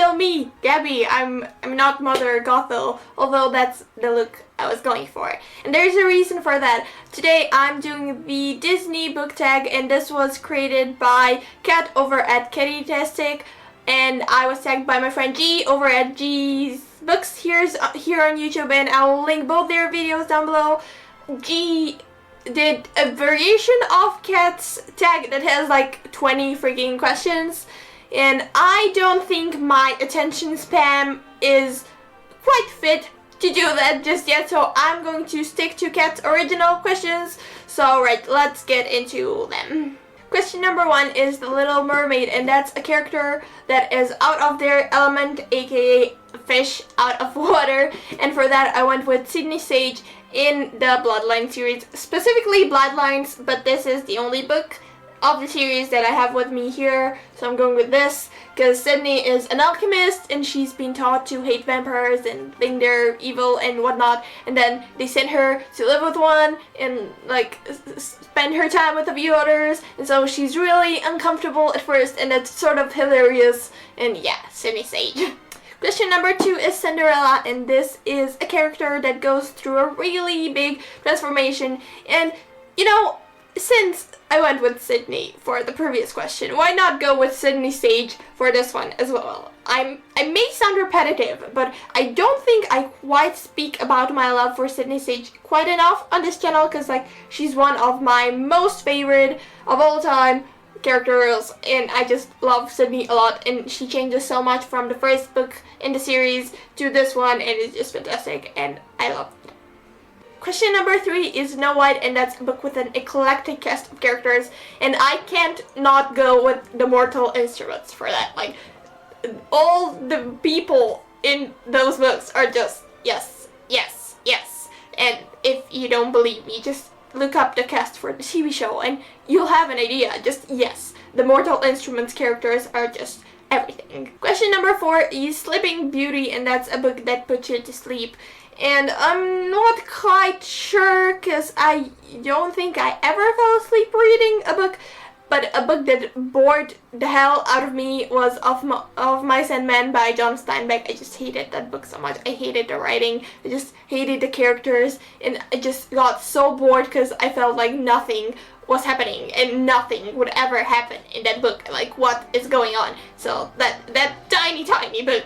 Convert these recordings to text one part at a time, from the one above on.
still me, Gabby. I'm not Mother Gothel, although that's the look I was going for. And there's a reason for that. Today I'm doing the Disney book tag, and this was created by Kat over at Kittytastic, and I was tagged by my friend G over at G's Books here on YouTube, and I'll link both their videos down below. G did a variation of Kat's tag that has like 20 freaking questions, and I don't think my attention span is quite fit to do that just yet, so I'm going to stick to Kat's original questions. So right, let's get into them. Question number 1 is the Little Mermaid, and that's a character that is out of their element, aka fish out of water, and for that I went with Sydney Sage in the Bloodline series, specifically Bloodlines, but this is the only book of the series that I have with me here, so I'm going with this because Sydney is an alchemist and she's been taught to hate vampires and think they're evil and whatnot, and then they send her to live with one and like spend her time with a few others, and so she's really uncomfortable at first, and it's sort of hilarious. And yeah, Sydney Sage. Question number 2 is Cinderella, and this is a character that goes through a really big transformation, and you know, since I went with Sydney for the previous question, why not go with Sydney Sage for this one as well? I may sound repetitive, but I don't think I quite speak about my love for Sydney Sage quite enough on this channel, because like she's one of my most favorite of all time characters, and I just love Sydney a lot, and she changes so much from the first book in the series to this one, and it's just fantastic, and I love it. Question number 3 is Snow White, and that's a book with an eclectic cast of characters, and I can't not go with the Mortal Instruments for that. Like, all the people in those books are just yes, yes, yes. And if you don't believe me, just look up the cast for the TV show and you'll have an idea. Just yes, the Mortal Instruments characters are just everything. Question number 4 is Sleeping Beauty, and that's a book that puts you to sleep. And I'm not quite sure because I don't think I ever fell asleep reading a book, but a book that bored the hell out of me was Of Mice and Men by John Steinbeck. I just hated that book so much. I hated the writing, I just hated the characters, and I just got so bored because I felt like nothing was happening and nothing would ever happen in that book. Like, what is going on? So that tiny book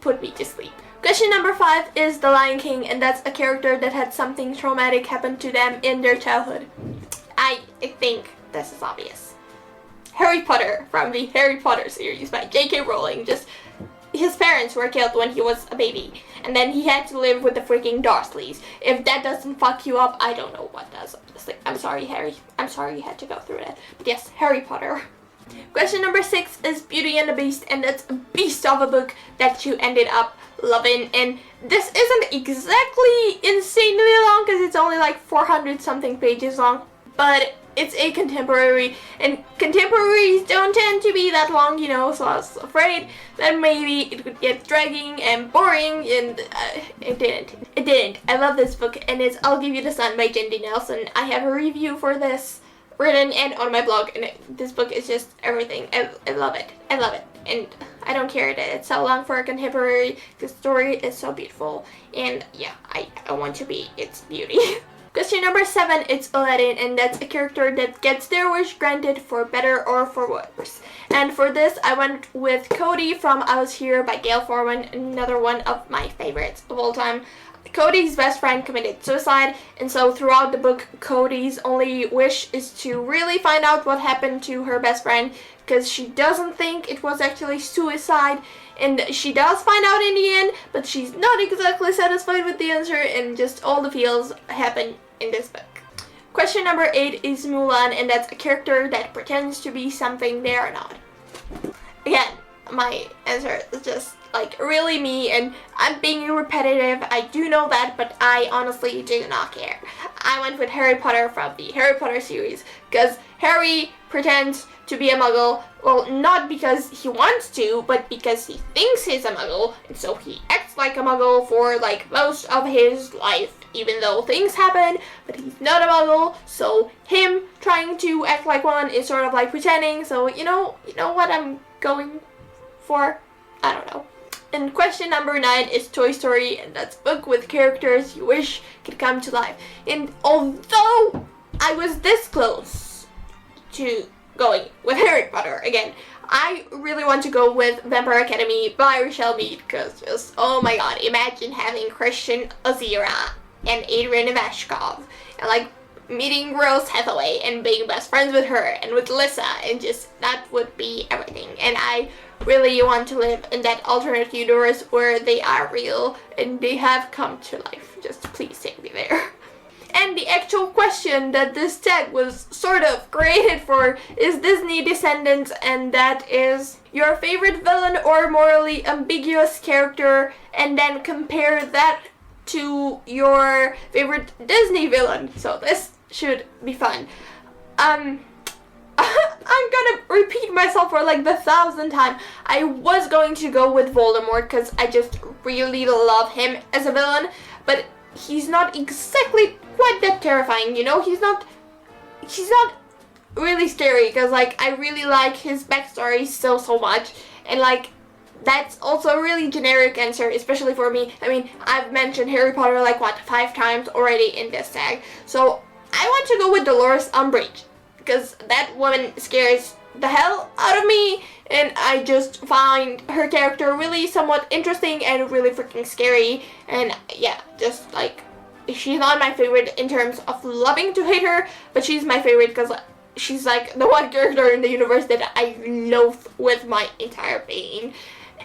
put me to sleep. Question number 5 is The Lion King, and that's a character that had something traumatic happen to them in their childhood. I think this is obvious. Harry Potter from the Harry Potter series by J.K. Rowling. Just, his parents were killed when he was a baby, and then he had to live with the freaking Dursleys. If that doesn't fuck you up, I don't know what does. Honestly, I'm sorry, Harry. I'm sorry you had to go through that. But yes, Harry Potter. Question number 6 is Beauty and the Beast, and that's a beast of a book that you ended up loving, and this isn't exactly insanely long because it's only like 400 something pages long, but it's a contemporary, and contemporaries don't tend to be that long, you know, so I was afraid that maybe it would get dragging and boring, and it didn't. I love this book, and it's I'll Give You the Sun by Jindy Nelson. I have a review for this written and on my blog, and this book is just everything. I love it. I love it. And I don't care that it's so long for a contemporary. The story is so beautiful, and yeah, I want to be its beauty. Question number 7, it's Aladdin, and that's a character that gets their wish granted for better or for worse. And for this, I went with Cody from I Was Here by Gail Forman, another one of my favorites of all time. Cody's best friend committed suicide, and so throughout the book, Cody's only wish is to really find out what happened to her best friend, because she doesn't think it was actually suicide, and she does find out in the end, but she's not exactly satisfied with the answer, and just all the feels happen in this book. Question number 8 is Mulan, and that's a character that pretends to be something they are not. Again, my answer is just like really me, and I'm being repetitive, I do know that, but I honestly do not care. I went with Harry Potter from the Harry Potter series, because Harry pretends to be a muggle, well, not because he wants to, but because he thinks he's a muggle, and so he acts like a muggle for like most of his life, even though things happen, but he's not a muggle, so him trying to act like one is sort of like pretending, so you know what I'm going for? I don't know. And question number 9 is Toy Story, and that's a book with characters you wish could come to life. And although I was this close to going with Harry Potter again, I really want to go with Vampire Academy by Rochelle Mead, because just, oh my god, imagine having Christian Ozira and Adrian Ivashkov, and like meeting Rose Hathaway and being best friends with her and with Lissa, and just that would be everything. And I really want to live in that alternate universe where they are real and they have come to life. Just please take me there. And the actual question that this tag was sort of created for is Disney Descendants, and that is your favorite villain or morally ambiguous character, and then compare that to your favorite Disney villain. So this should be fun. I'm gonna repeat myself for like the 1,000th time. I was going to go with Voldemort because I just really love him as a villain, but he's not exactly quite that terrifying, you know? He's not really scary, because like I really like his backstory so much, and like that's also a really generic answer, especially for me. I mean, I've mentioned Harry Potter like what, 5 times already in this tag, so I want to go with Dolores Umbridge, because that woman scares the hell out of me, and I just find her character really somewhat interesting and really freaking scary. And yeah, just like, she's not my favorite in terms of loving to hate her, but she's my favorite because she's like the one character in the universe that I loathe with my entire being.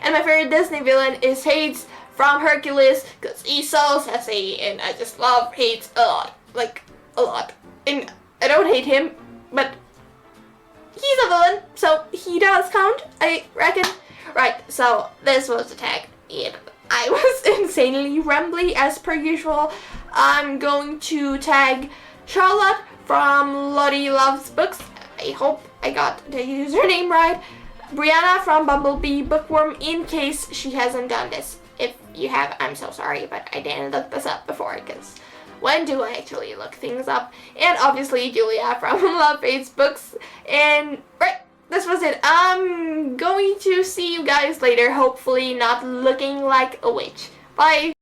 And my favorite Disney villain is Hades from Hercules, because he's so sassy, and I just love Hades a lot, like a lot. And I don't hate him, but he's a villain, so he does count, I reckon. Right, so this was the tag, and I was insanely rambly as per usual. I'm going to tag Charlotte from Lottie Loves Books. I hope I got the username right. Brianna from Bumblebee Bookworm, in case she hasn't done this. If you have, I'm so sorry, but I didn't look this up before, because when do I actually look things up? And obviously Julia from Love Fates Books. And right, this was it. I'm going to see you guys later, hopefully not looking like a witch. Bye!